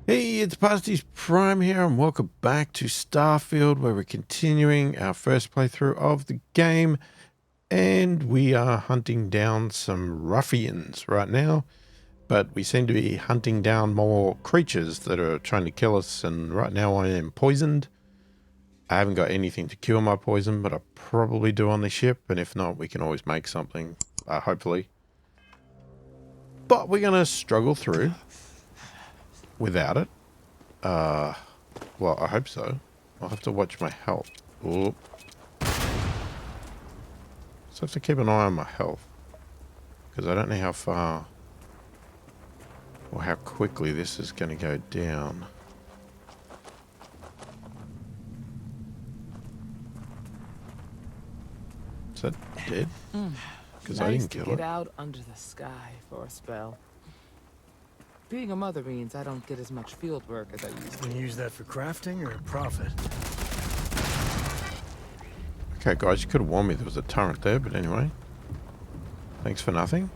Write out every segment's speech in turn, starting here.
Hey, it's pasthisprime here, and welcome back to Starfield, where we're continuing our first playthrough of the game, and we are hunting down some ruffians right now, but we seem to be hunting down more creatures that are trying to kill us, and right now I am poisoned. I haven't got anything to cure my poison, but I probably do on the ship, and if not, we can always make something, hopefully. But we're going to struggle through without it. Well, I hope so. I'll have to watch my health. Oop. So I have to keep an eye on my health. Because I don't know how far or how quickly this is going to go down. Is that dead? Because I didn't kill it. Nice to get out under the sky for a spell. Being a mother means I don't get as much field work as I used to. You use that for crafting or profit? Okay, guys, you could have warned me there was a turret there, but anyway. Thanks for nothing.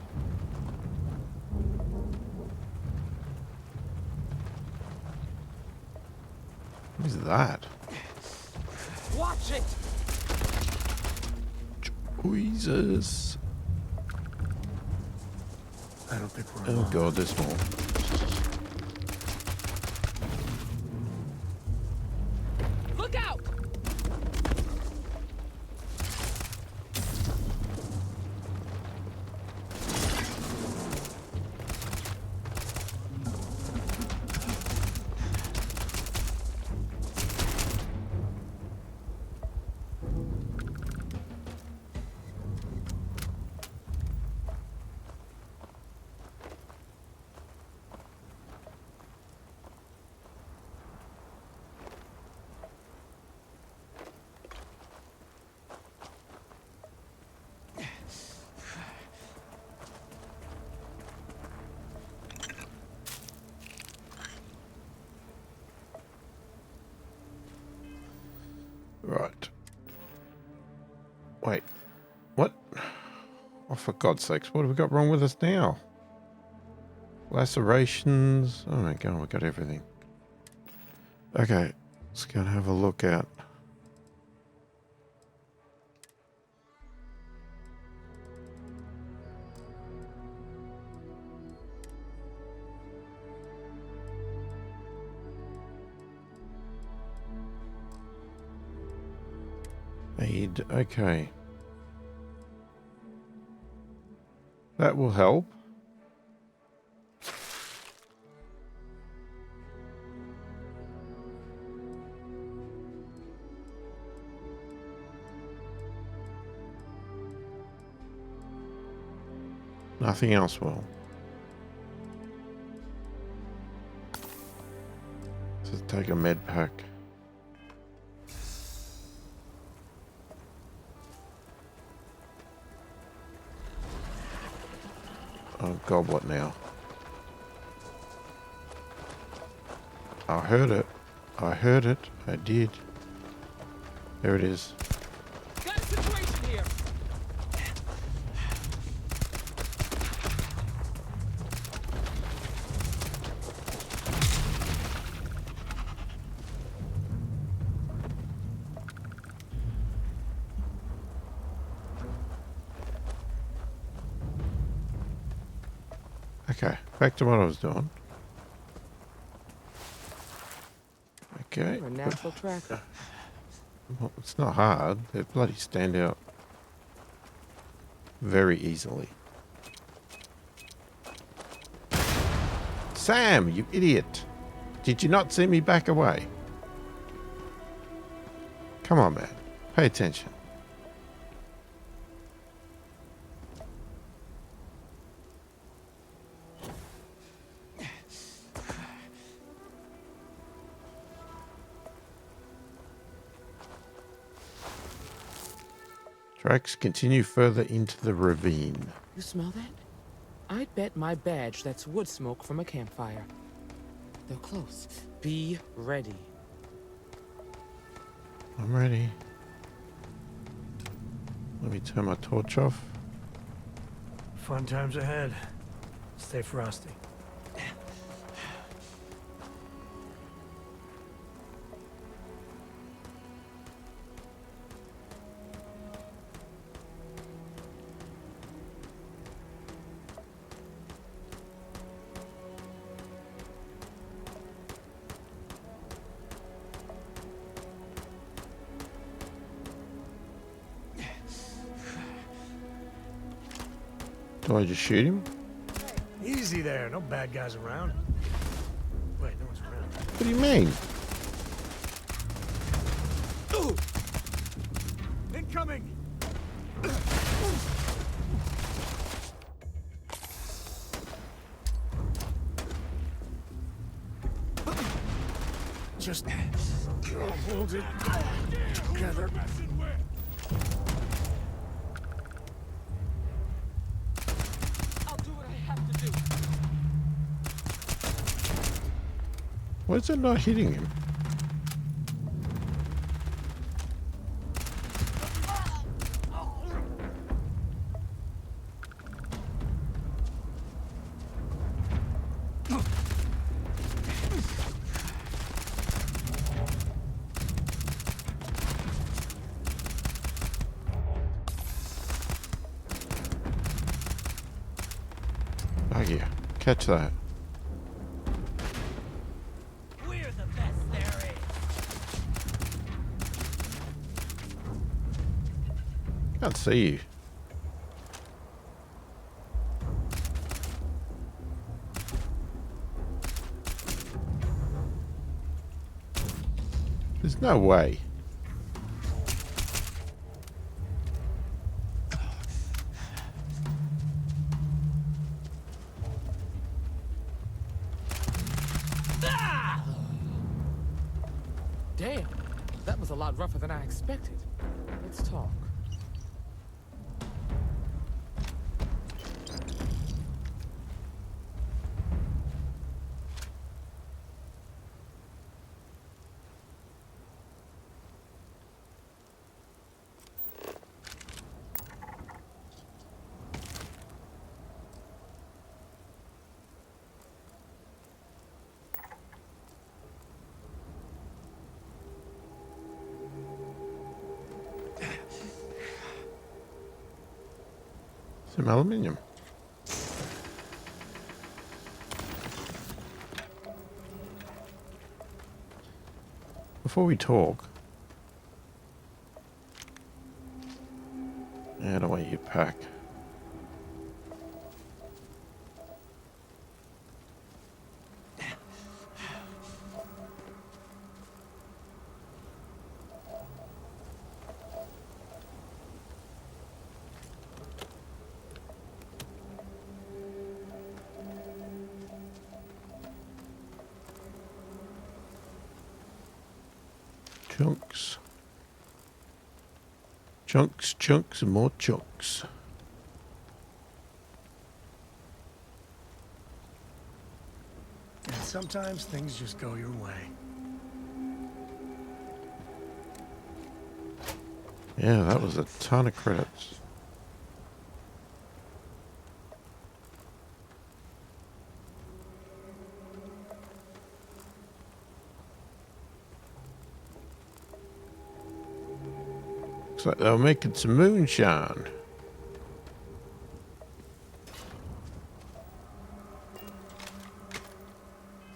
What is that? Watch it! Jesus. I don't think we're Oh alone. god, there's more. Look out! Right. Wait. What? Oh, for God's sakes, what have we got wrong with us now? Lacerations. Oh my god, we got everything. Okay, let's go and have a look at. Aid. Okay. That will help. Nothing else will. Let's take a med pack. Oh god, what now? I heard it. I heard it. I did. There it is. Got a situation here! Okay, back to what I was doing. Okay. You're a natural tracker. Well, it's not hard. They bloody stand out very easily. Sam, you idiot. Did you not see me back away? Come on, man. Pay attention. Tracks continue further into the ravine. You smell that? I'd bet my badge that's wood smoke from a campfire. They're close. Be ready. I'm ready. Let me turn my torch off. Fun times ahead. Stay frosty. Do I just shoot him? Easy there. No bad guys around. Wait, no one's around. What do you mean? Incoming! Just hold it together. I'll do what I have to do. Why is it not hitting him? Oh yeah, catch that. We're the best there is. Can't see you. There's no way. Damn, that was a lot rougher than I expected. Let's talk. Some aluminium. Before we talk, I don't want you to pack. Chunks. Chunks, chunks, and more chunks. And sometimes things just go your way. Yeah, that was a ton of credits. Looks like they were making some moonshine.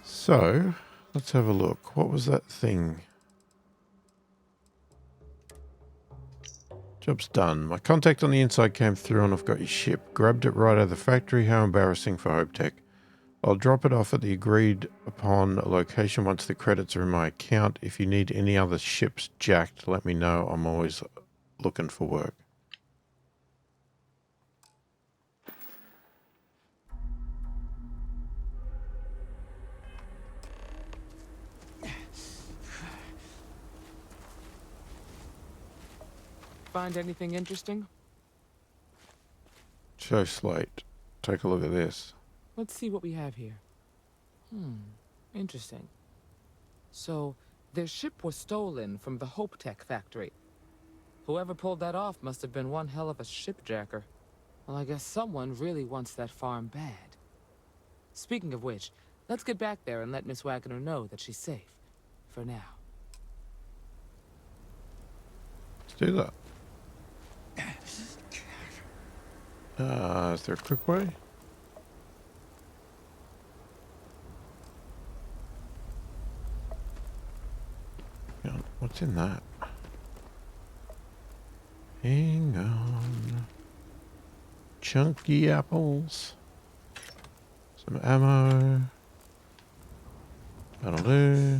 So, let's have a look. What was that thing? Job's done. My contact on the inside came through and I've got your ship. Grabbed it right out of the factory. How embarrassing for Hope Tech. I'll drop it off at the agreed upon location once the credits are in my account. If you need any other ships jacked, let me know. I'm always looking for work. Find anything interesting? Show slate. Take a look at this. Let's see what we have here. Interesting. So, their ship was stolen from the Hope Tech factory. Whoever pulled that off must have been one hell of a shipjacker. Well, I guess someone really wants that farm bad. Speaking of which, let's get back there and let Miss Wagner know that she's safe. For now. Let's do that. Is there a quick way? Yeah, what's in that? Hang on. chunky apples. Some ammo. That'll do.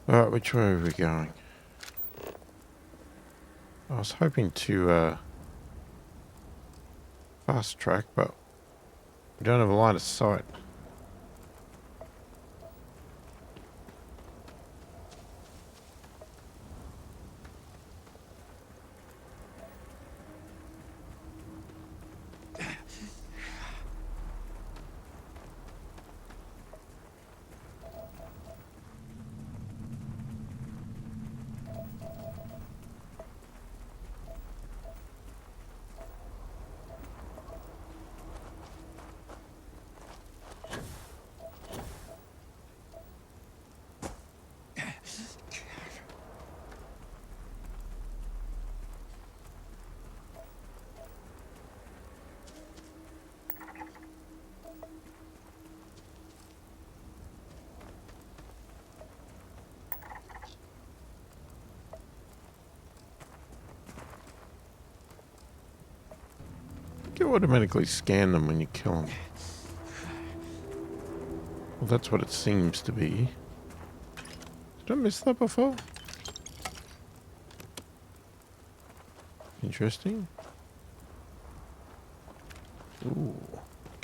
Alright, which way are we going? I was hoping to fast track, but we don't have a line of sight. You automatically scan them when you kill them. Well, that's what it seems to be. Did I miss that before? Interesting. Ooh,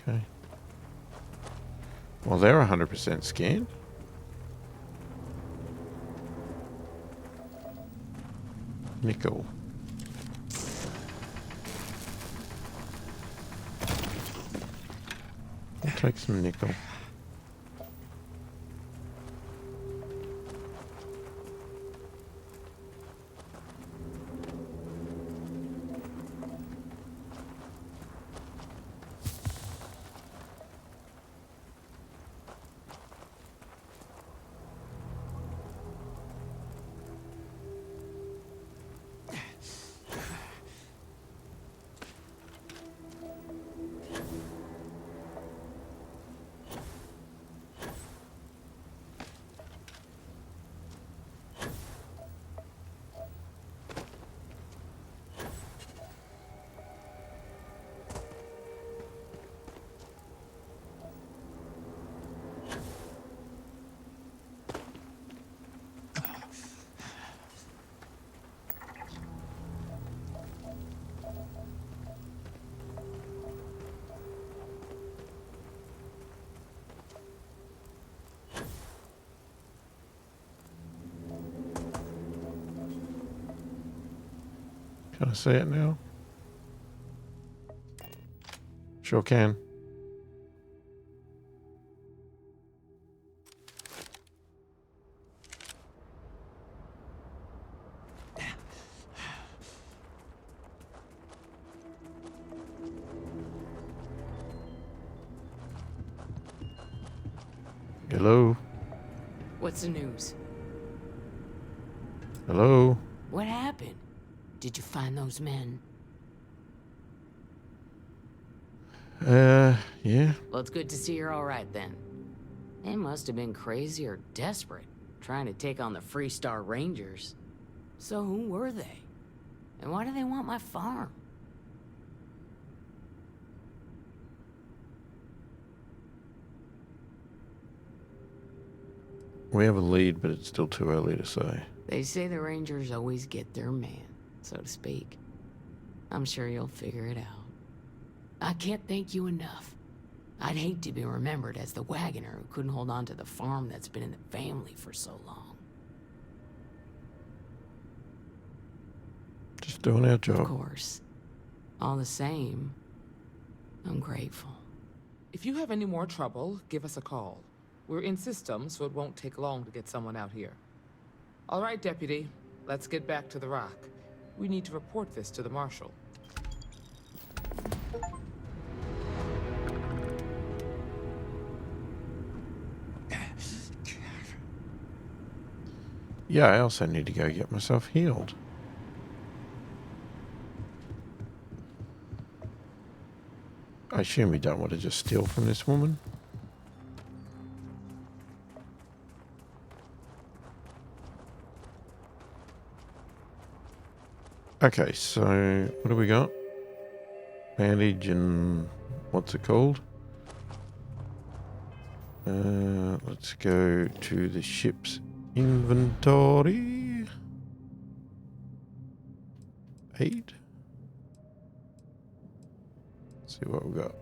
okay. Well, they're 100% scanned. Nickel. I'll take some nickel. Can I see it now? Sure can. Hello? What's the news? Hello? What happened? Did you find those men? Yeah. Well, it's good to see you're all right then. They must have been crazy or desperate, trying to take on the Freestar Rangers. So who were they? And why do they want my farm? We have a lead, but it's still too early to say. They say the Rangers always get their man, so to speak. I'm sure you'll figure it out. I can't thank you enough. I'd hate to be remembered as the wagoner who couldn't hold on to the farm that's been in the family for so long. Just doing our Of job. course. All the same, I'm grateful. If you have any more trouble, give us a call. We're in system, so it won't take long to get someone out here. All right, Deputy. Let's get back to the rock. We need to report this to the Marshal. Yeah, I also need to go get myself healed. I assume we don't want to just steal from this woman. Okay, so what do we got? bandage and what's it called? Let's go to the ship's inventory. Aid. Let's see what we got.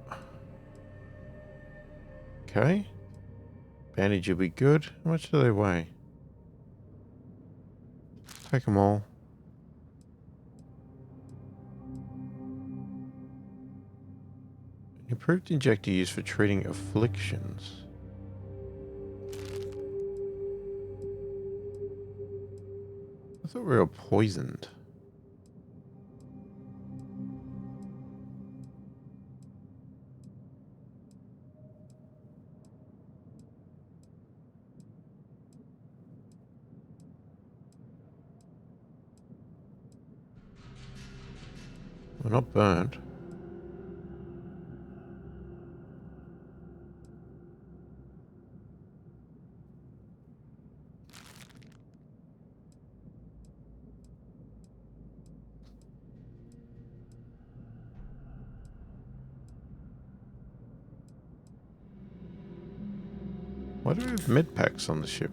Okay. Bandage will be good. How much do they weigh? Take them all. Improved injector used for treating afflictions. I thought we were poisoned. We're not burnt. Why do we have med packs on the ship?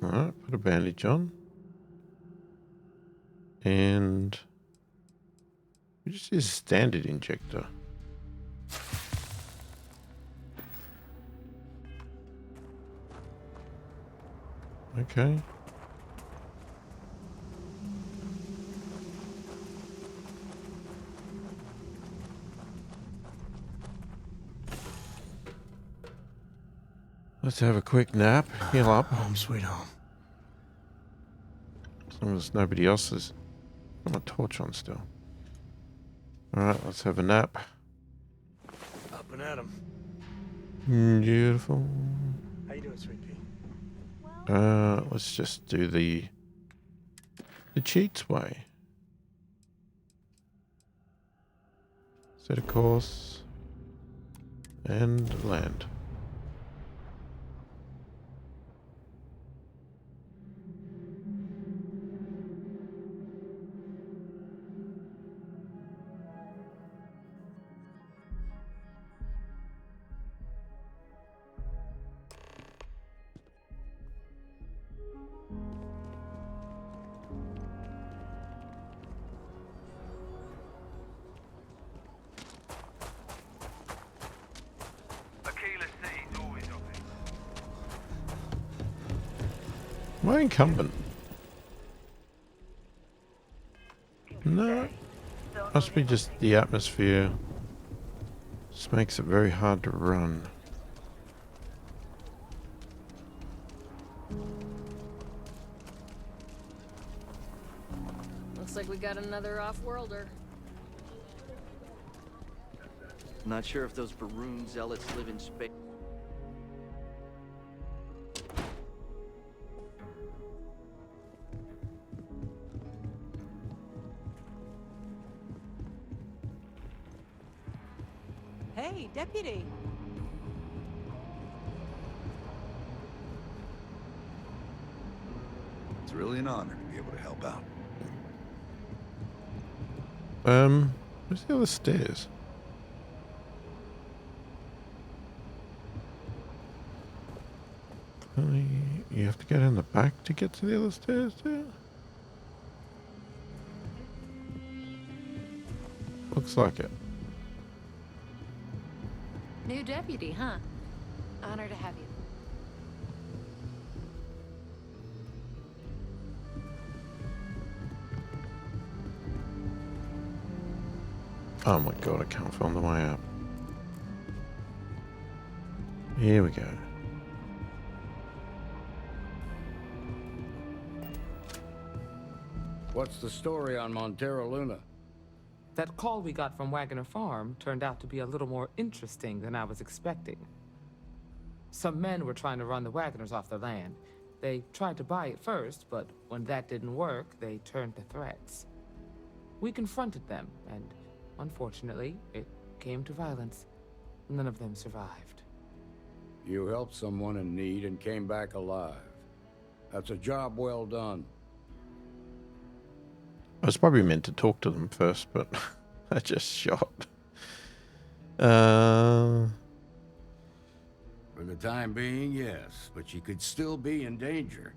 Alright, put a bandage on. And we just use a standard injector. Okay. Let's have a quick nap, heal up. Home sweet home. As long as nobody else is. Got my torch on still. Alright, let's have a nap. Up and at 'em. Beautiful. How you doing, sweet pea? Let's just do the cheats way. Set a course and land. Am I incumbent? No. Must be just the atmosphere. Just makes it very hard to run. Looks like we got another off-worlder. Not sure if those Baroon zealots live in space. Hey, Deputy. It's really an honor to be able to help out. Where's the other stairs? You have to get in the back to get to the other stairs too? Looks like it. New deputy, huh? Honor to have you. Oh my god, I can't find the way up. Here we go. What's the story on Montero Luna? That call we got from Wagoner Farm turned out to be a little more interesting than I was expecting. Some men were trying to run the Wagoners off the land. They tried to buy it first, but when that didn't work, they turned to threats. We confronted them, and unfortunately, it came to violence. None of them survived. You helped someone in need and came back alive. That's a job well done. I was probably meant to talk to them first, but I just shot. For the time being, yes, but you could still be in danger.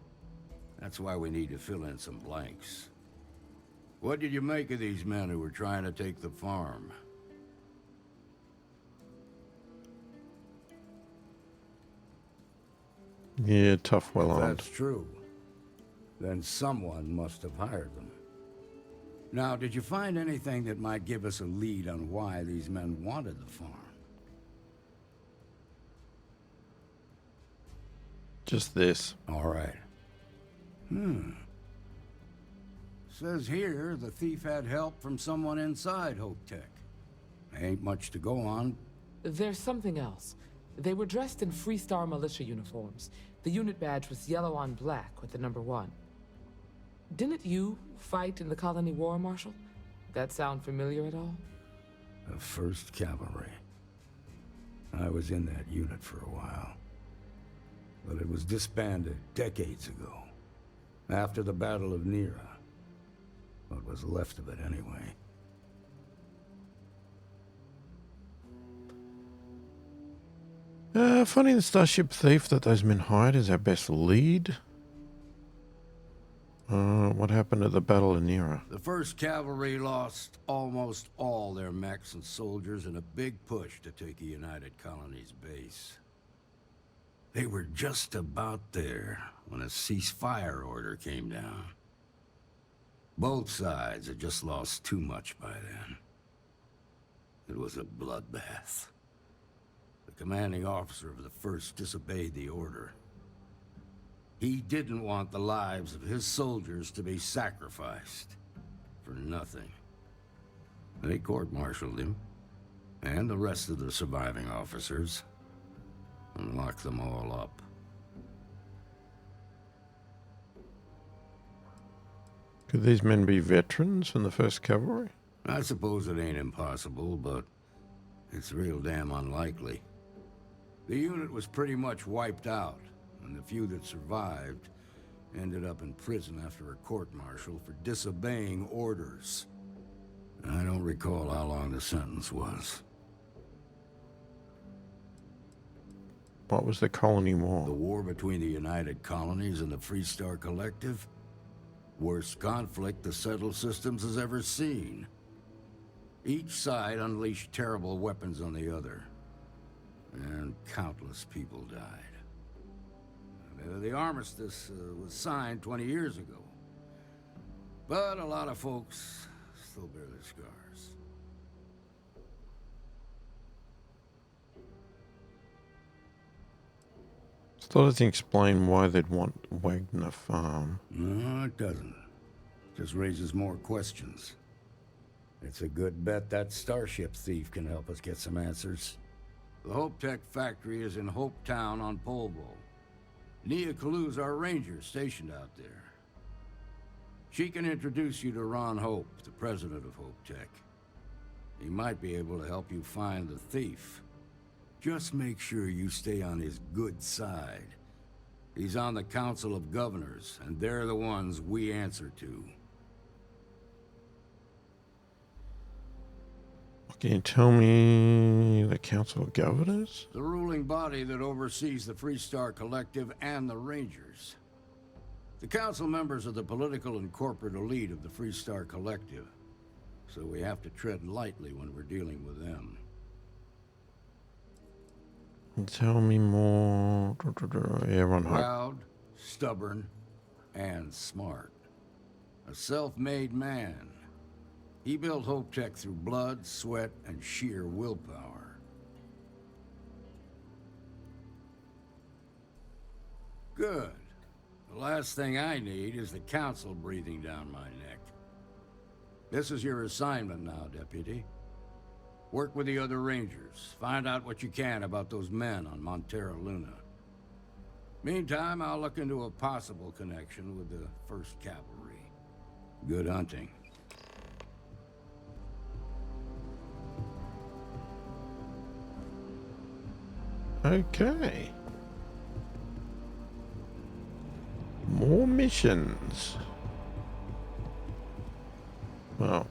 That's why we need to fill in some blanks. What did you make of these men who were trying to take the farm? Yeah, tough, well If armed. that's true, then someone must have hired them. Now, did you find anything that might give us a lead on why these men wanted the farm? Just this. All right. Says here the thief had help from someone inside Hope Tech. Ain't much to go on. There's something else. They were dressed in Freestar militia uniforms. The unit badge was yellow on black with the number 1. Didn't you fight in the Colony War, Marshal? That sound familiar at all? The 1st Cavalry. I was in that unit for a while. But it was disbanded decades ago. After the Battle of Nera. What was left of it, anyway. Finding the Starship Thief that those men hired is our best lead. What happened at the Battle of Nera? The 1st Cavalry lost almost all their mechs and soldiers in a big push to take a United Colonies base. They were just about there when a ceasefire order came down. Both sides had just lost too much by then. It was a bloodbath. The commanding officer of the 1st disobeyed the order. He didn't want the lives of his soldiers to be sacrificed for nothing. They court-martialed him, and the rest of the surviving officers, and locked them all up. Could these men be veterans from the 1st Cavalry? I suppose it ain't impossible, but it's real damn unlikely. The unit was pretty much wiped out, and the few that survived ended up in prison after a court-martial for disobeying orders. I don't recall how long the sentence was. What was the Colony The War? war between the United Colonies and the Freestar Collective? Worst conflict the settled systems has ever seen. Each side unleashed terrible weapons on the other, and countless people died. The armistice was signed 20 years ago, but a lot of folks still bear their scars. Still doesn't explain why they'd want Wagner Farm. No, it doesn't. Just raises more questions. It's a good bet that Starship thief can help us get some answers. The Hope Tech factory is in Hope Town on Polvo. Nia Kalu's our ranger stationed out there. She can introduce you to Ron Hope, the president of Hope Tech. He might be able to help you find the thief. Just make sure you stay on his good side. He's on the Council of Governors, and they're the ones we answer to. Can you tell me the Council of Governors? The ruling body that oversees the Freestar Collective and the Rangers. The council members are the political and corporate elite of the Freestar Collective, so we have to tread lightly when we're dealing with them. Tell me more. Yeah, Ron Hope. Proud, stubborn, and smart. A self-made man. He built Hope Tech through blood, sweat, and sheer willpower. Good. The last thing I need is the council breathing down my neck. This is your assignment now, Deputy. Work with the other Rangers. Find out what you can about those men on Montera Luna. Meantime, I'll look into a possible connection with the 1st Cavalry. Good hunting. Okay. More missions. Well,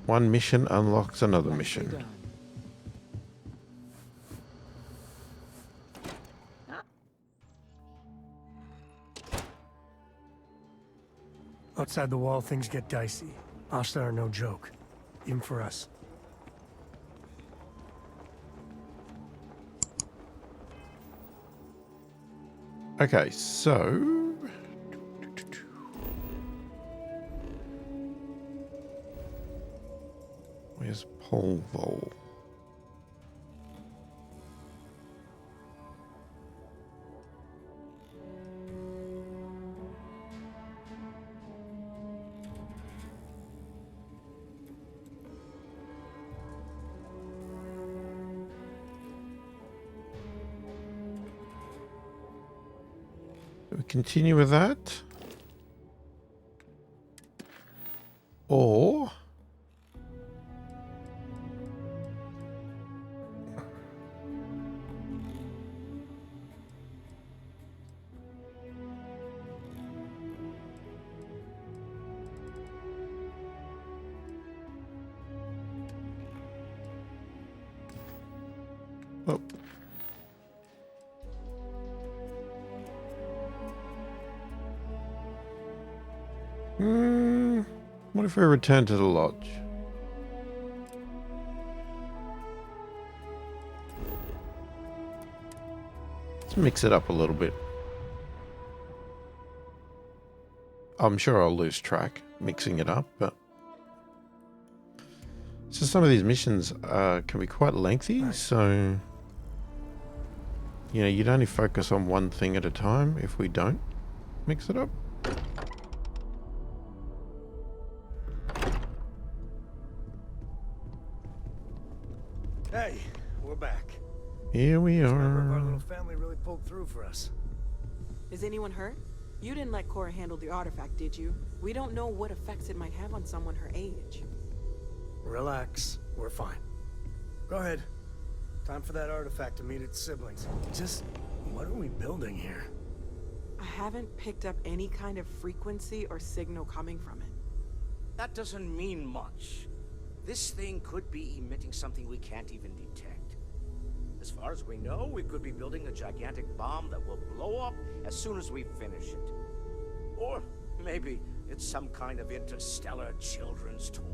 one mission unlocks another mission. Done. Outside the wall, things get dicey. Hostile are no joke. Even for us. Okay, so... Where's Pole Vol? Do we continue with that? Or... Oh. What if we return to the lodge? Let's mix it up a little bit. I'm sure I'll lose track mixing it up, but... So some of these missions can be quite lengthy, so... You know, you'd only focus on one thing at a time if we don't mix it up. Hey, we're back. Here we This member of our are. little family really pulled through for us. Is anyone hurt? You didn't let Cora handle the artifact, did you? We don't know what effects it might have on someone her age. Relax, we're fine. Go ahead. Time for that artifact to meet its siblings. Just, what are we building here? I haven't picked up any kind of frequency or signal coming from it. That doesn't mean much. This thing could be emitting something we can't even detect. As far as we know, we could be building a gigantic bomb that will blow up as soon as we finish it. Or maybe it's some kind of interstellar children's toy.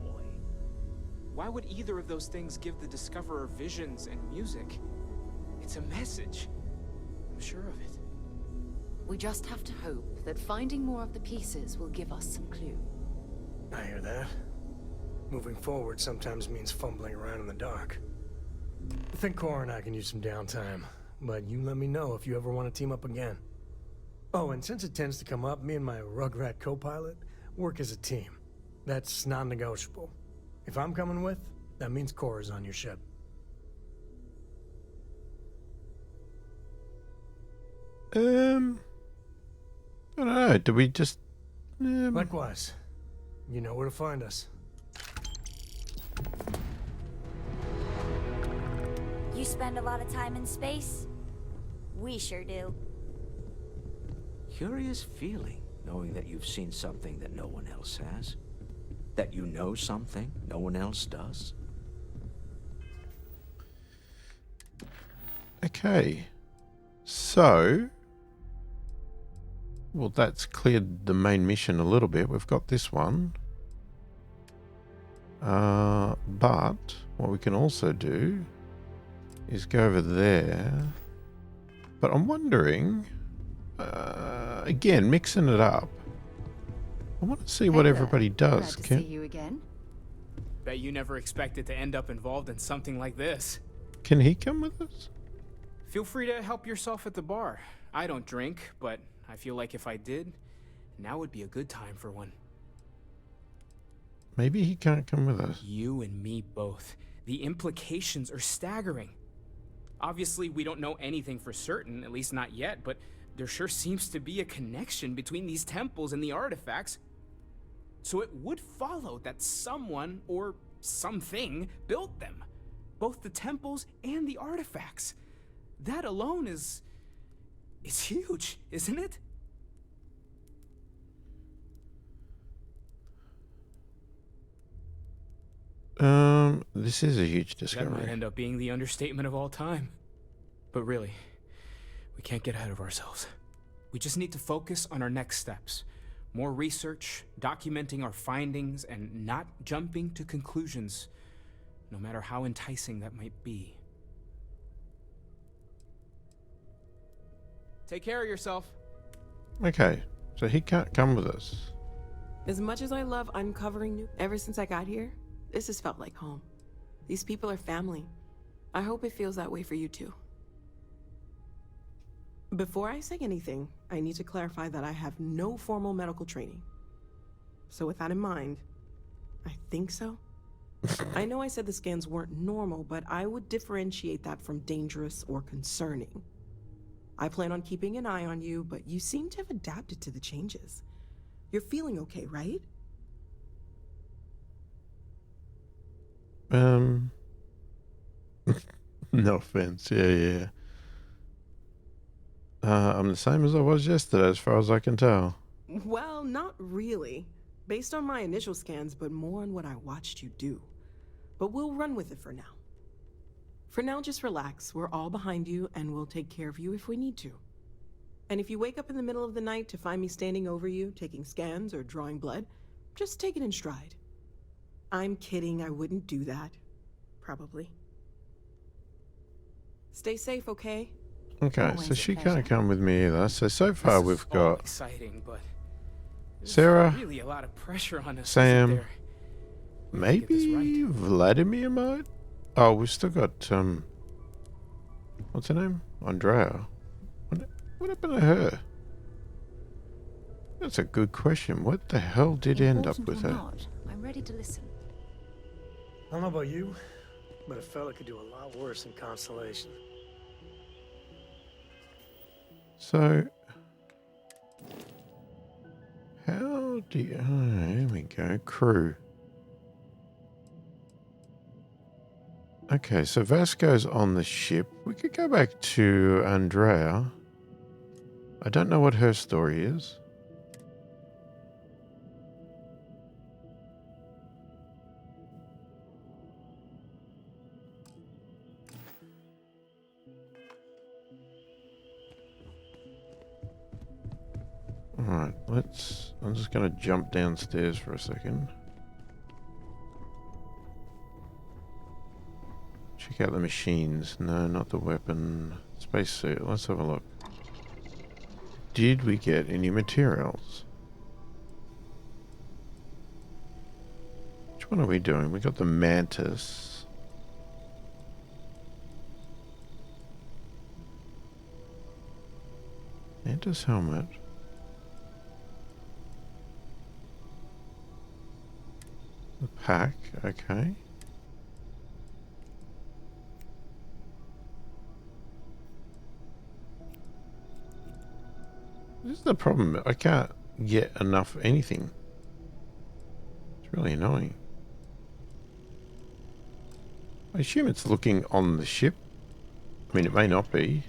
Why would either of those things give the Discoverer visions and music? It's a message. I'm sure of it. We just have to hope that finding more of the pieces will give us some clue. I hear that. Moving forward sometimes means fumbling around in the dark. I think Cora and I can use some downtime, but you let me know if you ever want to team up again. Oh, and since it tends to come up, me and my Rugrat co-pilot work as a team. That's non-negotiable. If I'm coming with, that means Cora's on your ship. I don't know. Do we just... Likewise. You know where to find us. You spend a lot of time in space? We sure do. Curious feeling, knowing that you've seen something that no one else has. That you know something no one else does. Okay. So... Well, that's cleared the main mission a little bit. We've got this one. But what we can also do is go over there. But I'm wondering, again, mixing it up. I want to see what everybody does. Glad to see you again. Bet you never expected to end up involved in something like this. Can he come with us? Feel free to help yourself at the bar. I don't drink, but I feel like if I did, now would be a good time for one. Maybe he can't come with us. You and me both. The implications are staggering. Obviously, we don't know anything for certain, at least not yet, but there sure seems to be a connection between these temples and the artifacts. So it would follow that someone, or something, built them. Both the temples and the artifacts. That alone is huge, isn't it? This is a huge That might discovery. end up being the understatement of all time. But really, we can't get ahead of ourselves. We just need to focus on our next steps. More research, documenting our findings, and not jumping to conclusions, no matter how enticing that might be. Take care of yourself. Okay, so he can't come with us. As much as I love uncovering new, ever since I got here, this has felt like home. These people are family. I hope it feels that way for you too. Before I say anything, I need to clarify that I have no formal medical training. So with that in mind, I think so. I know I said the scans weren't normal, but I would differentiate that from dangerous or concerning. I plan on keeping an eye on you, but you seem to have adapted to the changes. You're feeling okay, right? No offense. Yeah. I'm the same as I was yesterday, as far as I can tell. Well, not really. Based on my initial scans, but more on what I watched you do. But we'll run with it for now. For now, just relax. We're all behind you, and we'll take care of you if we need to. And if you wake up in the middle of the night to find me standing over you, taking scans or drawing blood, just take it in stride. I'm kidding, I wouldn't do that. Probably. Stay safe, okay? Okay, so she can't come with me either. So far we've All got exciting, but there's Sarah, really a lot of pressure on us. Sam, isn't there? maybe Vladimir might? Oh, we've still got, what's her name? Andrea. What happened to her? That's a good question. What the hell did end up with her? I'm ready to listen. I don't know about you, but a fella could do a lot worse in Constellation. So, how do you... Oh, here we go. Crew. Okay, so Vasco's on the ship. We could go back to Andrea. I don't know what her story is. Alright, I'm just going to jump downstairs for a second. Check out the machines. No, not the weapon. Spacesuit. Let's have a look. Did we get any materials? Which one are we doing? We got the Mantis. Mantis helmet. The pack, okay. This is the problem. I can't get enough anything. It's really annoying. I assume it's looking on the ship. I mean, it may not be.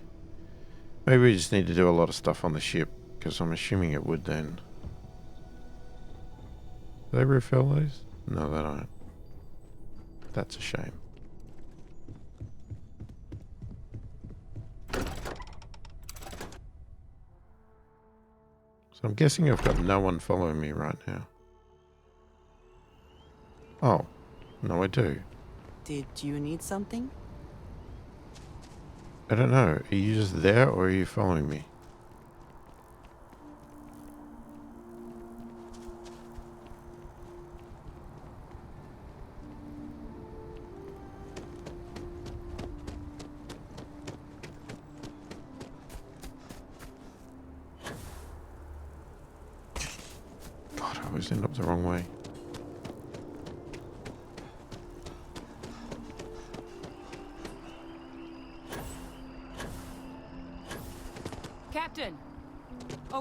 Maybe we just need to do a lot of stuff on the ship, because I'm assuming it would then. Do they refill those? No, they don't. That's a shame. So I'm guessing I've got no one following me right now. Oh, no I do. Did you need something? I don't know. Are you just there or are you following me? God, I always end up the wrong way.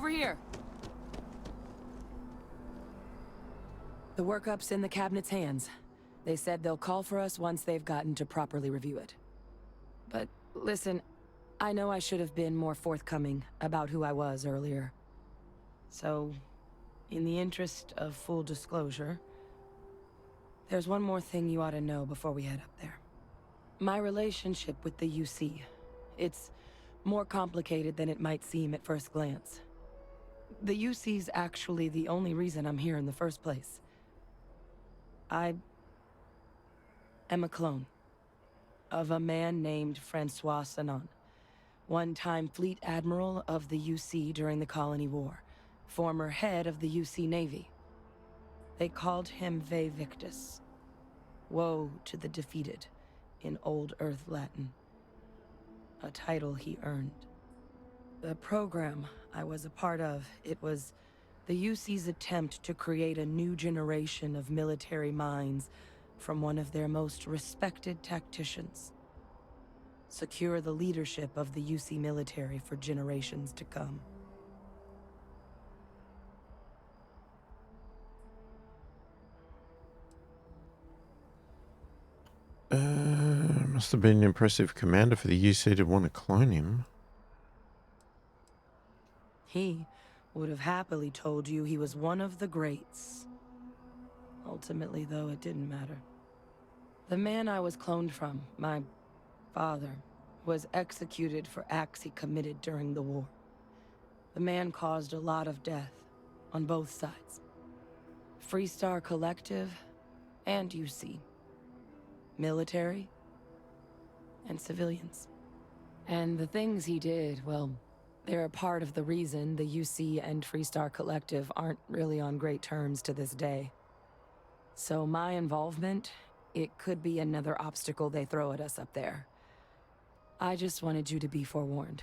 over here. The workup's in the cabinet's hands. They said they'll call for us once they've gotten to properly review it. But listen, I know I should have been more forthcoming about who I was earlier. So, in the interest of full disclosure, there's one more thing you ought to know before we head up there. My relationship with the UC. It's more complicated than it might seem at first glance. The UC's actually the only reason I'm here in the first place. I am a clone of a man named Francois Sanon, one-time fleet admiral of the UC during the Colony War, former head of the UC Navy. They called him Ve Victus, woe to the defeated, in Old Earth Latin, a title he earned. The program I was a part of, it was the UC's attempt to create a new generation of military minds from one of their most respected tacticians. Secure the leadership of the UC military for generations to come. Must have been an impressive commander for the UC to want to clone him. He would have happily told you he was one of the greats. Ultimately, though, it didn't matter. The man I was cloned from, my father, was executed for acts he committed during the war. The man caused a lot of death on both sides. Freestar Collective and UC. Military and civilians. And the things he did, well, they're a part of the reason the UC and Freestar Collective aren't really on great terms to this day. So my involvement, it could be another obstacle they throw at us up there. I just wanted you to be forewarned.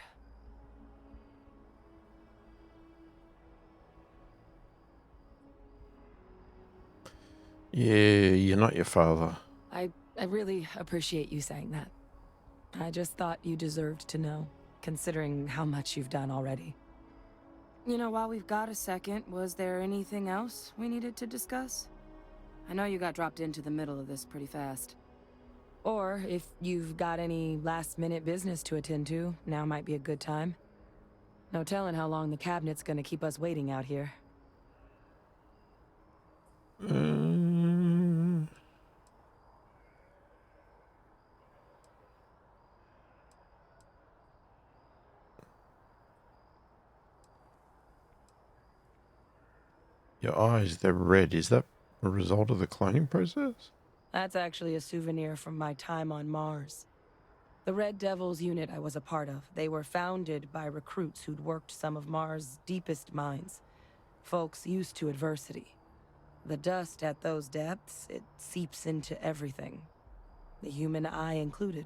Yeah, you're not your father. I really appreciate you saying that. I just thought you deserved to know, considering how much you've done already. You know, while we've got a second, was there anything else we needed to discuss? I know you got dropped into the middle of this pretty fast. Or if you've got any last-minute business to attend to, now might be a good time. No telling how long the cabinet's gonna keep us waiting out here. Your eyes, they're red. Is that a result of the cloning process? That's actually a souvenir from my time on Mars. The Red Devils unit I was a part of, they were founded by recruits who'd worked some of Mars' deepest mines. Folks used to adversity. The dust at those depths, it seeps into everything. The human eye included.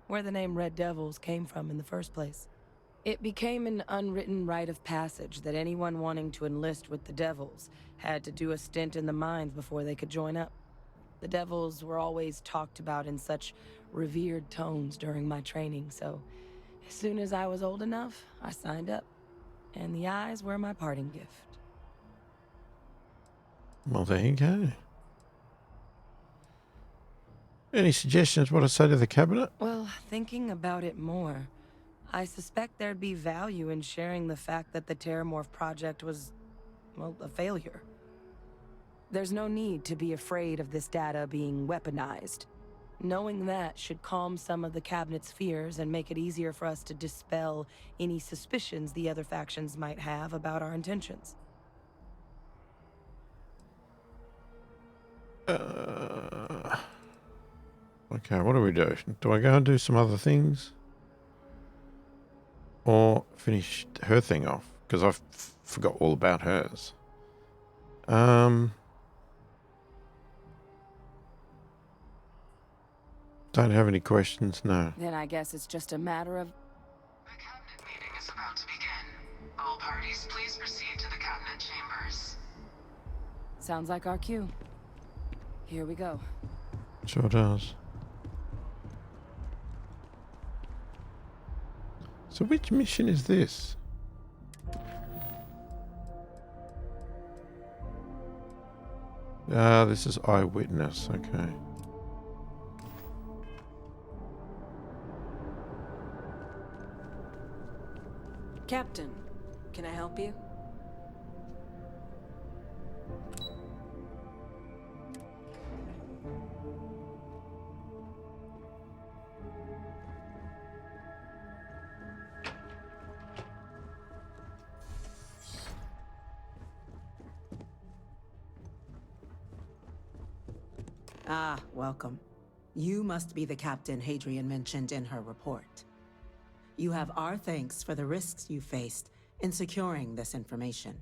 Where the name Red Devils came from in the first place. It became an unwritten rite of passage that anyone wanting to enlist with the Devils had to do a stint in the mines before they could join up. The Devils were always talked about in such revered tones during my training, so as soon as I was old enough, I signed up. And the eyes were my parting gift. Well, there you go. Any suggestions what I say to the cabinet? Well, thinking about it more, I suspect there'd be value in sharing the fact that the Terramorph project was, well, a failure. There's no need to be afraid of this data being weaponized. Knowing that should calm some of the cabinet's fears and make it easier for us to dispel any suspicions the other factions might have about our intentions. Okay, what do we do? Do I go and do some other things? Or finish her thing off? Because I forgot all about hers. Don't have any questions, no. Then I guess it's just a matter of... The cabinet meeting is about to begin. All parties, please proceed to the cabinet chambers. Sounds like our cue. Here we go. Sure does. So which mission is this? This is Eyewitness, okay. Captain, can I help you? Ah, welcome. You must be the captain Hadrian mentioned in her report. You have our thanks for the risks you faced in securing this information.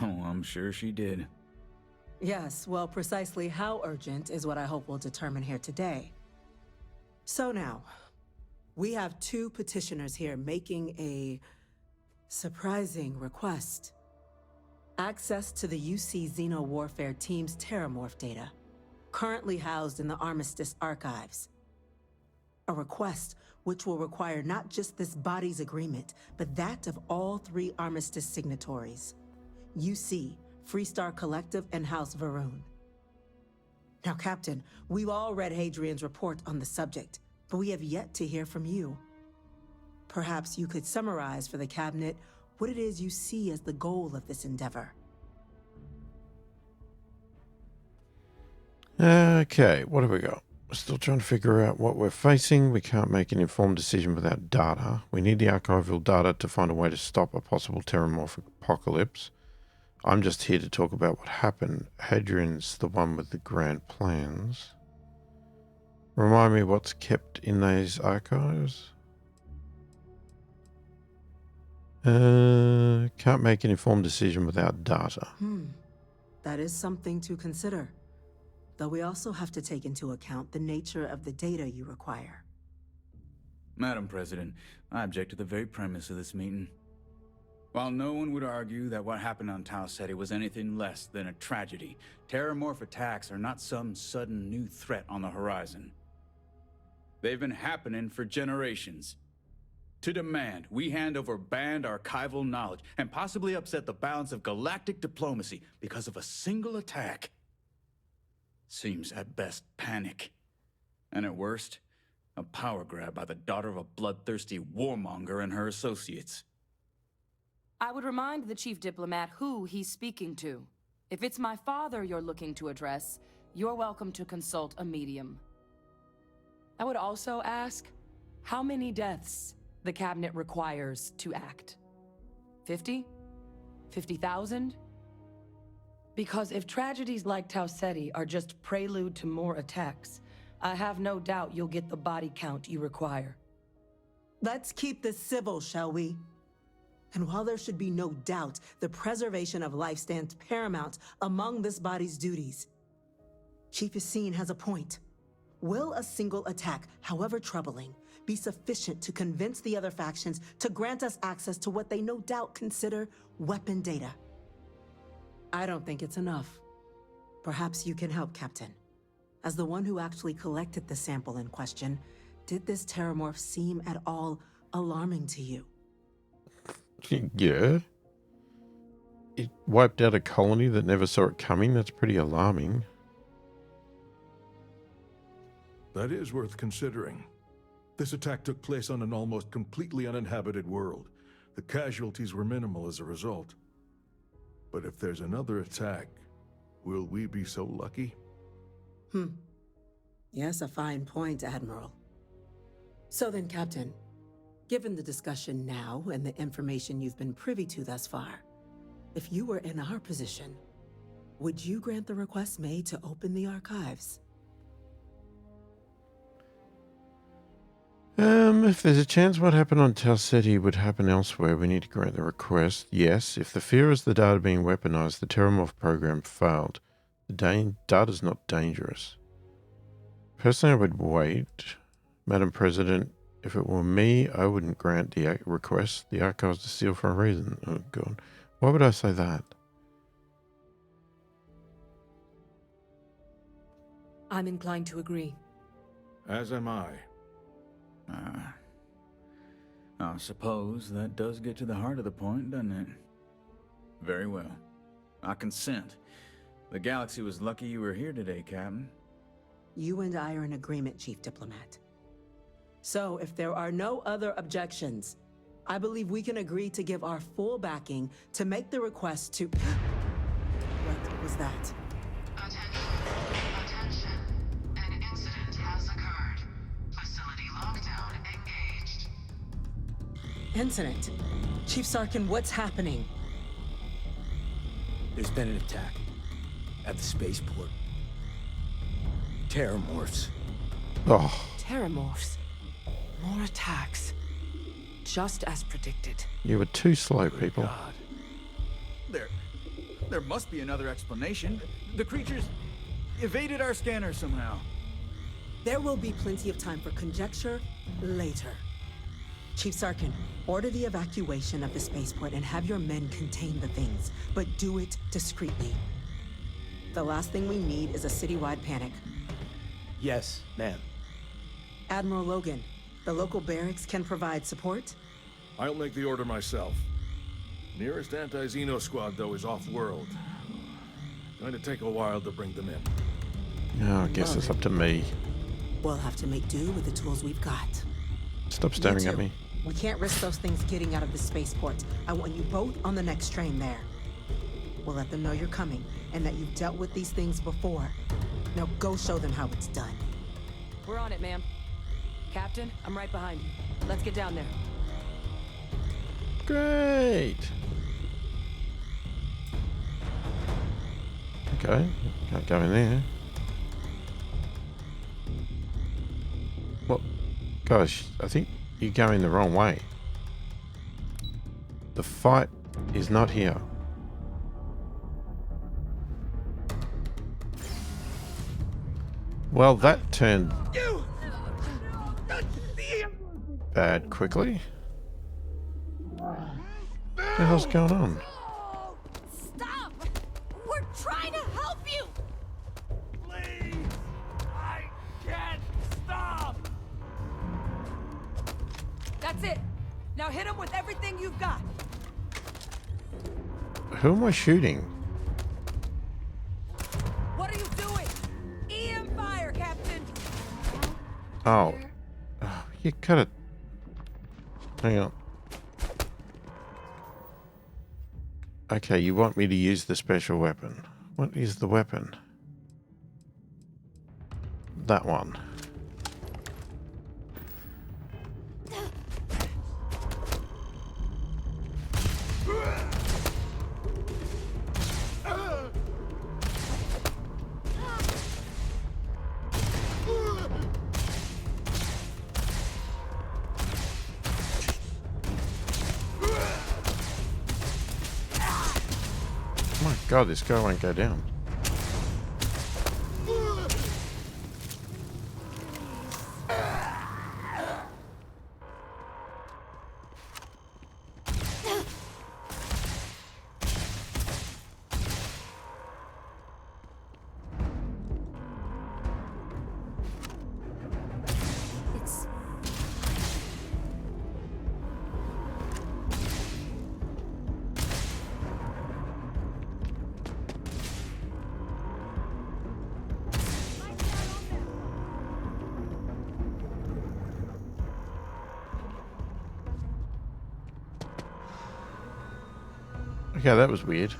Oh, I'm sure she did. Yes, well, precisely how urgent is what I hope we'll determine here today. So now, we have two petitioners here making a surprising request. Access to the UC Xeno Warfare Team's Terramorph data, currently housed in the Armistice archives. A request which will require not just this body's agreement, but that of all three Armistice signatories. UC, Freestar Collective, and House Varun. Now, Captain, we've all read Hadrian's report on the subject, but we have yet to hear from you. Perhaps you could summarize for the Cabinet what it is you see as the goal of this endeavor. Okay, what have we got? We're still trying to figure out what we're facing. We can't make an informed decision without data. We need the archival data to find a way to stop a possible terramorphic apocalypse. I'm just here to talk about what happened. Hadrian's the one with the grand plans. Remind me what's kept in those archives? Can't make an informed decision without data. That is something to consider. Though we also have to take into account the nature of the data you require. Madam President, I object to the very premise of this meeting. While no one would argue that what happened on Tau Ceti was anything less than a tragedy, terramorph attacks are not some sudden new threat on the horizon. They've been happening for generations. To demand we hand over banned archival knowledge and possibly upset the balance of galactic diplomacy because of a single attack seems at best panic, and at worst, a power grab by the daughter of a bloodthirsty warmonger and her associates. I would remind the chief diplomat who he's speaking to. If it's my father you're looking to address, you're welcome to consult a medium. I would also ask how many deaths the Cabinet requires to act. 50? 50,000? Because if tragedies like Tau Ceti are just prelude to more attacks, I have no doubt you'll get the body count you require. Let's keep this civil, shall we? And while there should be no doubt the preservation of life stands paramount among this body's duties, Chief Yassine has a point. Will a single attack, however troubling, be sufficient to convince the other factions to grant us access to what they no doubt consider weapon data? I don't think it's enough. Perhaps you can help, Captain. As the one who actually collected the sample in question, did this terramorph seem at all alarming to you? Yeah. It wiped out a colony that never saw it coming. That's pretty alarming. That is worth considering. This attack took place on an almost completely uninhabited world. The casualties were minimal as a result. But if there's another attack, will we be so lucky? Yes, a fine point, Admiral. So then, Captain, given the discussion now and the information you've been privy to thus far, if you were in our position, would you grant the request made to open the archives? If there's a chance what happened on Tau Ceti would happen elsewhere, we need to grant the request. Yes, if the fear is the data being weaponized, the Terramorph program failed. The data's not dangerous. Personally, I would wait. Madam President, if it were me, I wouldn't grant the request. The archives are sealed for a reason. Oh, God. Why would I say that? I'm inclined to agree. As am I. I suppose that does get to the heart of the point, doesn't it? Very well. I consent. The galaxy was lucky you were here today, Captain. You and I are in agreement, Chief Diplomat. So, if there are no other objections, I believe we can agree to give our full backing to make the request to... What was that? Attention. An incident has occurred. Facility lockdown engaged. Incident? Chief Sarkin, what's happening? There's been an attack at the spaceport. Terramorphs. Oh, Terramorphs. More attacks. Just as predicted. you were too slow, people. God. There must be another explanation. The creatures evaded our scanner somehow. There will be plenty of time for conjecture later. Chief Sarkin, order the evacuation of the spaceport and have your men contain the things, but do it discreetly. The last thing we need is a citywide panic. Yes, ma'am. Admiral Logan, the local barracks can provide support? I'll make the order myself. Nearest anti-Xeno squad, though, is off-world. Going to take a while to bring them in. Oh, I guess it's up to me. We'll have to make do with the tools we've got. Stop staring at me. We can't risk those things getting out of the spaceport. I want you both on the next train there. We'll let them know you're coming and that you've dealt with these things before. Now go show them how it's done. We're on it, ma'am. Captain, I'm right behind you. Let's get down there. Great. Okay, can't go in there. Well, gosh, I think you're going the wrong way. The fight is not here. Well, that turned bad quickly. What the hell's going on? Stop! We're trying to help you! Please! I can't stop! That's it. Now hit him with everything you've got. Who am I shooting? What are you doing? EM fire, Captain. Oh. Oh, you gotta... Hang on. Okay, you want me to use the special weapon. What is the weapon? That one. My God, this guy won't go down. It's... Okay, that was weird.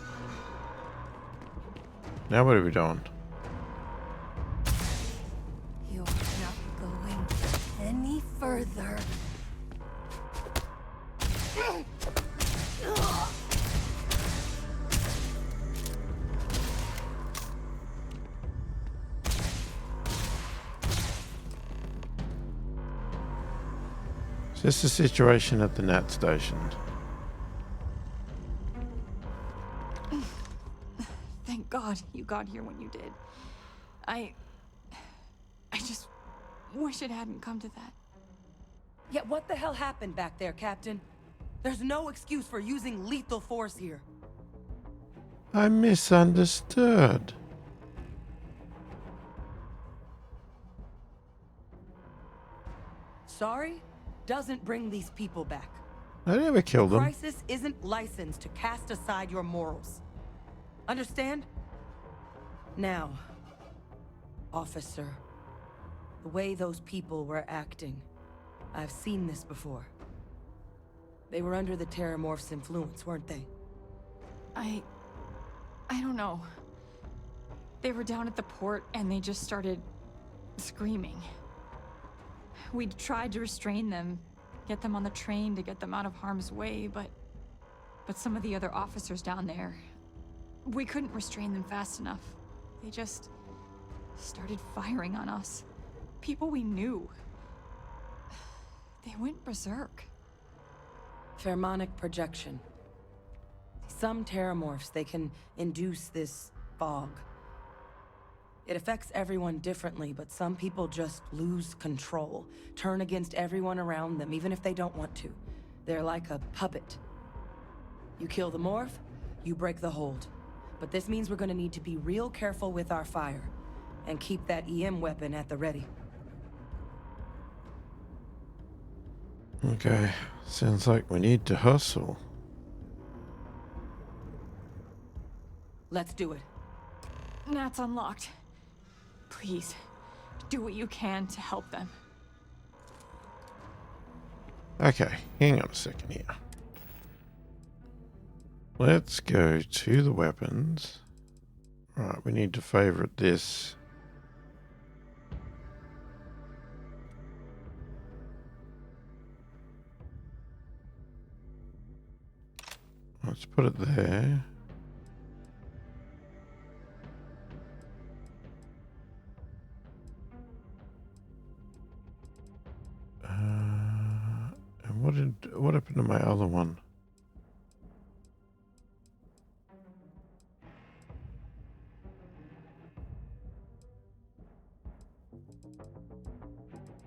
Now what are we doing? You're not going any further. Is this the situation at the NAT station? Thank God you got here when you did. I just wish it hadn't come to that. Yeah, what the hell happened back there, Captain? There's no excuse for using lethal force here. I misunderstood. Sorry? doesn't bring these people back. I never killed them. Crisis isn't licensed to cast aside your morals. Understand? Now, officer, the way those people were acting, I've seen this before. They were under the Terramorph's influence, weren't they? I don't know. They were down at the port and they just started screaming. We tried to restrain them, get them on the train to get them out of harm's way, but some of the other officers down there, we couldn't restrain them fast enough. They just started firing on us. People we knew. They went berserk. Pheromonic projection. Some Terramorphs, they can induce this fog. It affects everyone differently, but some people just lose control, turn against everyone around them, even if they don't want to. They're like a puppet. You kill the morph, you break the hold. But this means we're gonna need to be real careful with our fire, and keep that EM weapon at the ready. Okay, sounds like we need to hustle. Let's do it. That's unlocked. Please, do what you can to help them. Okay, hang on a second here. Let's go to the weapons. Right, we need to favorite this. Let's put it there. And what happened to my other one?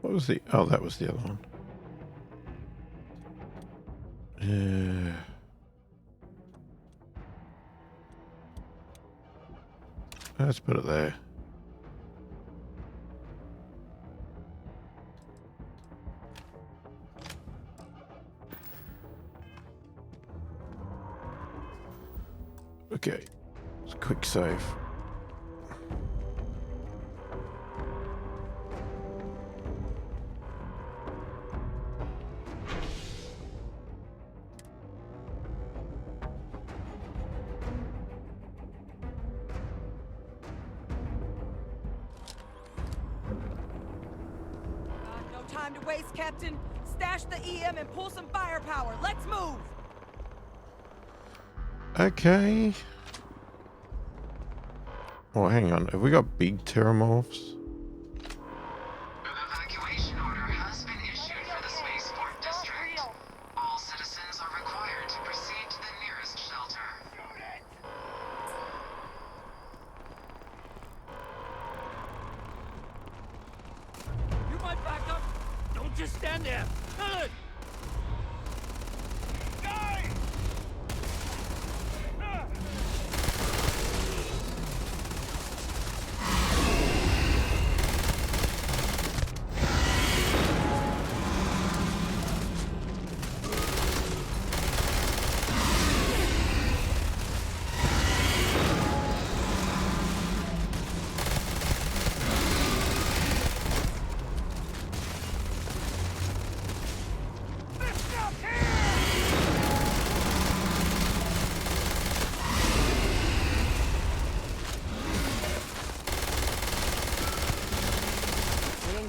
What was the... Oh, that was the other one. Let's put it there. Okay, it's a quick save. No time to waste, Captain. Stash the EM and pull some firepower. Let's move! Okay. Oh, hang on. Have we got big Terramorphs? An evacuation order has been issued for the spaceport district. All citizens are required to proceed to the nearest shelter. You might back up. Don't just stand there. Good. Guys!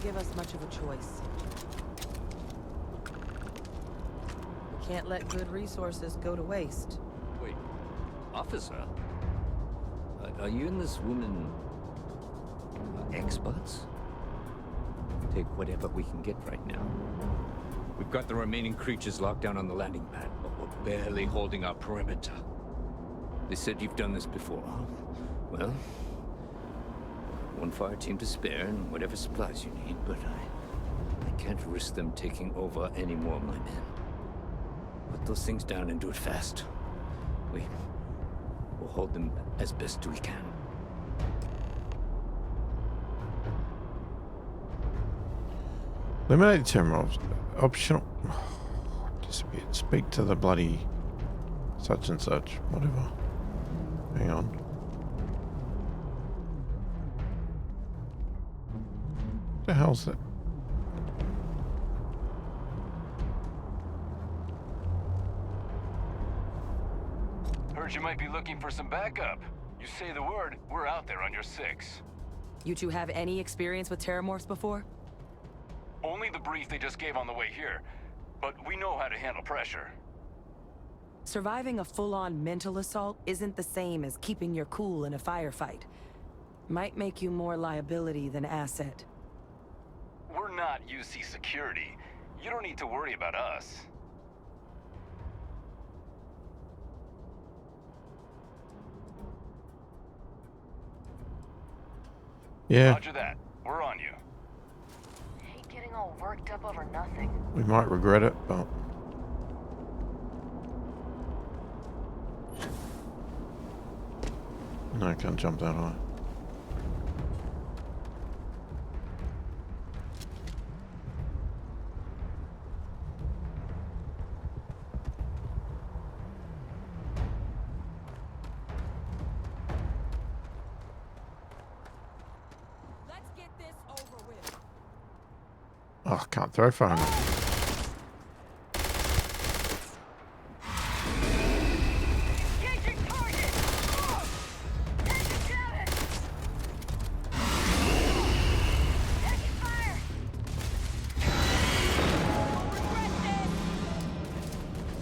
Give us much of a choice. Can't let good resources go to waste. Wait, officer? Are you and this woman experts? Take whatever we can get right now. We've got the remaining creatures locked down on the landing pad, but we're barely holding our perimeter. They said you've done this before. Well, one fire team to spare and whatever supplies you need, but I can't risk them taking over any more of my men. Put those things down and do it fast. We'll hold them as best we can. Eliminate terminals. Optional. Disappeared. Speak to the bloody such and such. Whatever. Hang on. What the hell's that? Heard you might be looking for some backup. You say the word, we're out there on your 6. You two have any experience with terramorphs before? Only the brief they just gave on the way here. But we know how to handle pressure. Surviving a full-on mental assault isn't the same as keeping your cool in a firefight. Might make you more liability than asset. We're not UC security. You don't need to worry about us. Yeah. Roger that. We're on you. Hate getting all worked up over nothing. We might regret it, but... No, I can't jump that high. Oh, I can't throw far enough.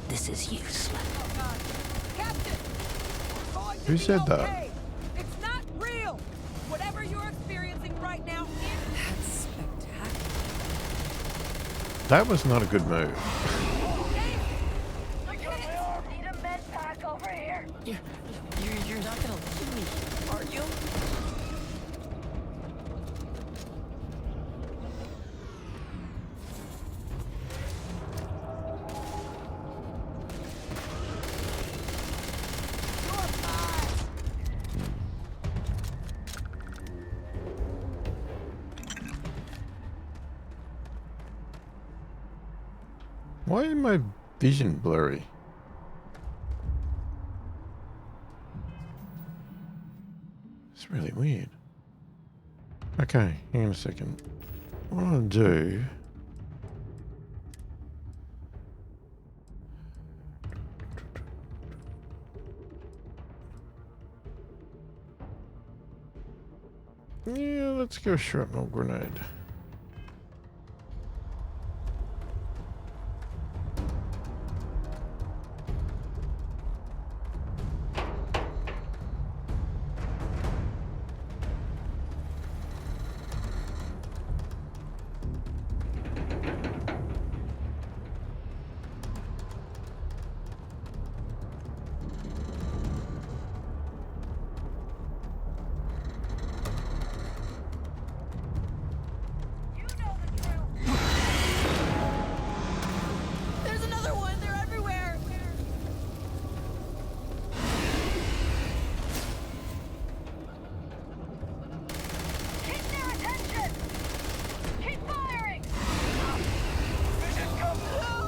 This is useless. Who said that? It's not real. Whatever you're experiencing right now is... That's spectacular. That was not a good move. Need a med pack over here. You're not gonna leave me, are you? Why is my vision blurry? It's really weird. Okay, hang on a second. What I'll do... Yeah, let's go shrapnel grenade. There's another one. They're everywhere. Keep their attention. Keep firing. Vision come. No.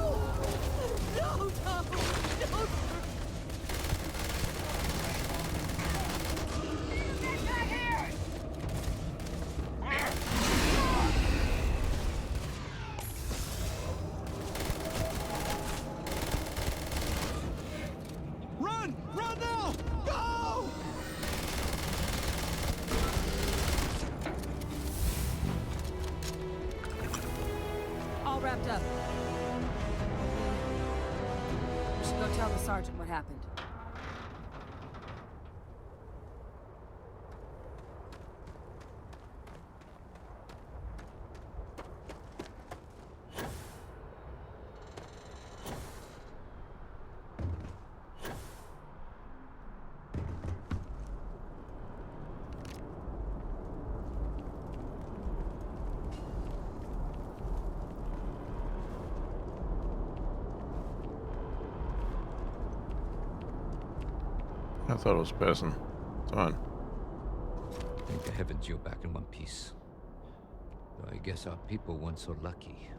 No. Get back here. Run! Run now! Go! All wrapped up. We should go tell the sergeant what happened. I thought it was a person. It's fine. Thank the heavens you're back in one piece. Though I guess our people weren't so lucky.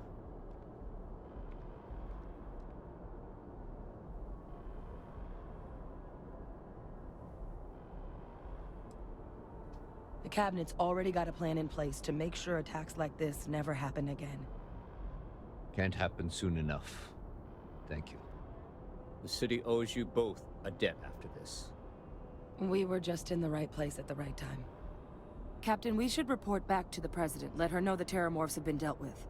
The Cabinet's already got a plan in place to make sure attacks like this never happen again. Can't happen soon enough. Thank you. The city owes you both a debt after this. We were just in the right place at the right time. Captain, we should report back to the President. Let her know the Terramorphs have been dealt with.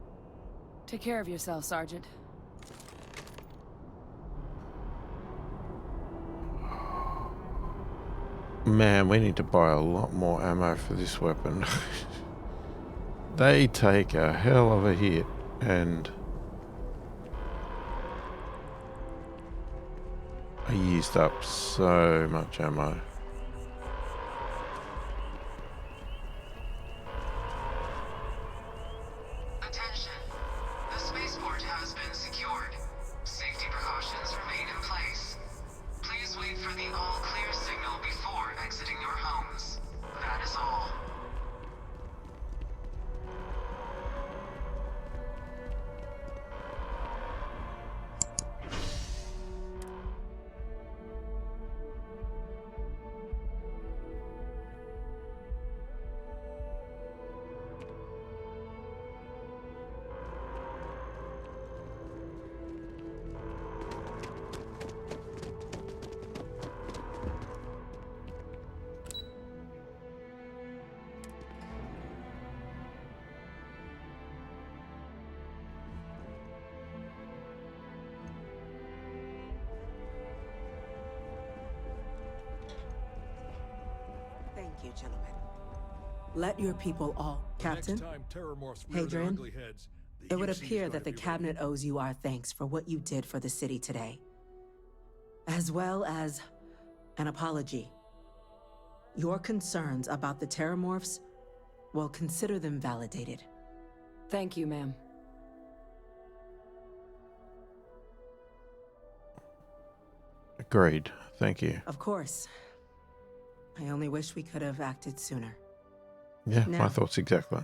Take care of yourself, Sergeant. Man, we need to buy a lot more ammo for this weapon. They take a hell of a hit, and I used up so much ammo. Attention. The spaceport has been secured. Safety precautions remain in place. Please wait for the all-clear signal before exiting your homes. That is all. Thank you, gentlemen. Let your people all... Captain? Hadrian, it would appear that the Cabinet owes you our thanks for what you did for the city today. As well as an apology. Your concerns about the Terramorphs, well, consider them validated. Thank you, ma'am. Agreed. Thank you. Of course. I only wish we could have acted sooner. Yeah, Now, my thoughts exactly.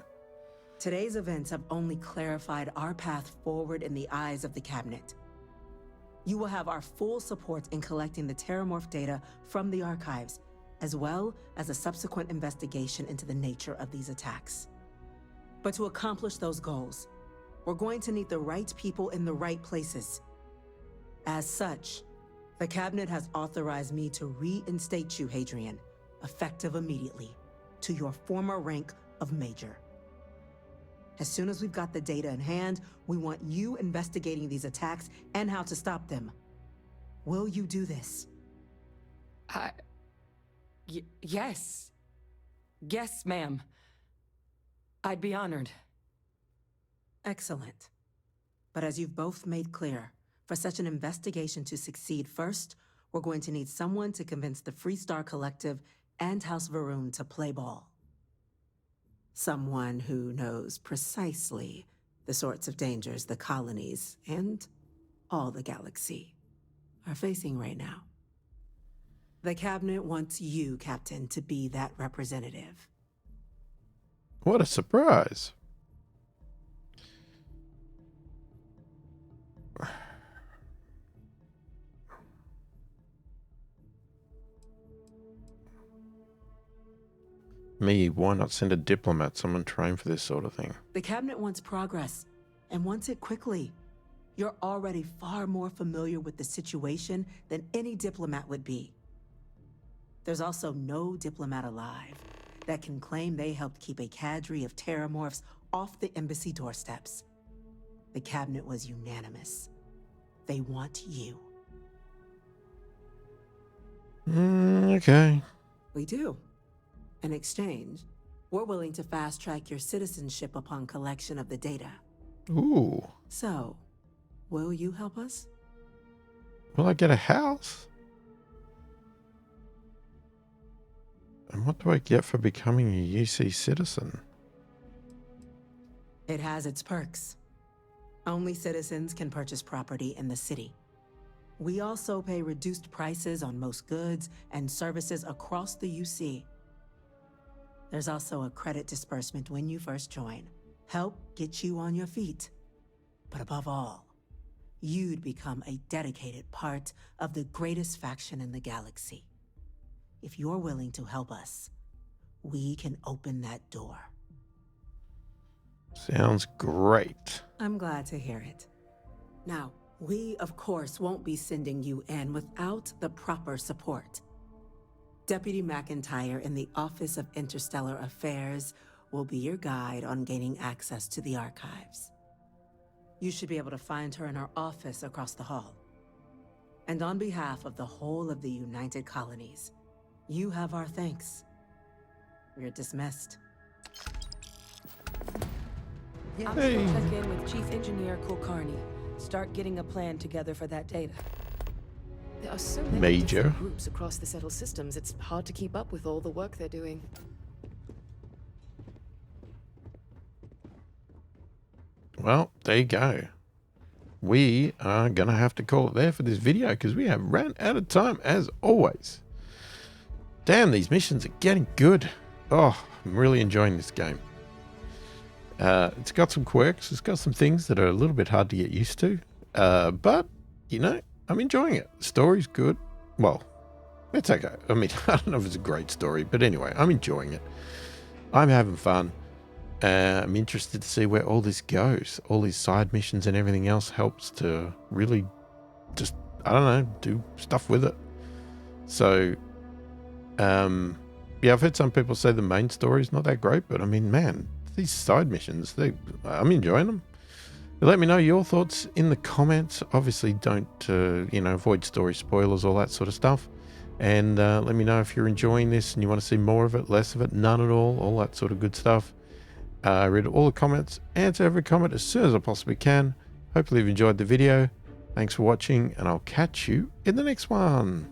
Today's events have only clarified our path forward in the eyes of the Cabinet. You will have our full support in collecting the Terramorph data from the archives, as well as a subsequent investigation into the nature of these attacks. But to accomplish those goals, we're going to need the right people in the right places. As such, the Cabinet has authorized me to reinstate you, Hadrian, effective immediately, to your former rank of Major. As soon as we've got the data in hand, we want you investigating these attacks and how to stop them. Will you do this? Yes. Yes, ma'am. I'd be honored. Excellent. But as you've both made clear, for such an investigation to succeed, first, we're going to need someone to convince the Freestar Collective and House Varun to play ball. Someone who knows precisely the sorts of dangers the colonies and all the galaxy are facing right now. The Cabinet wants you, Captain, to be that representative. What a surprise. Me, why not send a diplomat, someone trained for this sort of thing? The Cabinet wants progress, and wants it quickly. You're already far more familiar with the situation than any diplomat would be. There's also no diplomat alive that can claim they helped keep a cadre of Terramorphs off the embassy doorsteps. The Cabinet was unanimous. They want you. Okay. We do. In exchange, we're willing to fast-track your citizenship upon collection of the data. Ooh. So, will you help us? Will I get a house? And what do I get for becoming a UC citizen? It has its perks. Only citizens can purchase property in the city. We also pay reduced prices on most goods and services across the UC. There's also a credit disbursement when you first join, help get you on your feet. But above all, you'd become a dedicated part of the greatest faction in the galaxy. If you're willing to help us, we can open that door. Sounds great. I'm glad to hear it. Now, we, of course, won't be sending you in without the proper support. Deputy McIntyre in the Office of Interstellar Affairs will be your guide on gaining access to the archives. You should be able to find her in her office across the hall. And on behalf of the whole of the United Colonies, you have our thanks. You're dismissed. I'm Hey. gonna check in with Chief Engineer Kulkarni. Start getting a plan together for that data. There are so many Major. different groups across the settled systems, it's hard to keep up with all the work they're doing. Well, there you go. We are going to have to call it there for this video because we have ran out of time as always. Damn, these missions are getting good. Oh, I'm really enjoying this game. It's got some quirks. It's got some things that are a little bit hard to get used to. But, you know, I'm enjoying it. The story's good. Well, it's okay. I mean, I don't know if it's a great story, but anyway, I'm enjoying it. I'm having fun. I'm interested to see where all this goes. All these side missions and everything else helps to really just, I don't know, do stuff with it. So, yeah, I've heard some people say the main story is not that great, but I mean, man, these side missions, I'm enjoying them. Let me know your thoughts in the comments. Obviously, don't, you know, avoid story spoilers, all that sort of stuff. And let me know if you're enjoying this and you want to see more of it, less of it, none at all that sort of good stuff. I read all the comments, answer every comment as soon as I possibly can. Hopefully you've enjoyed the video. Thanks for watching, and I'll catch you in the next one.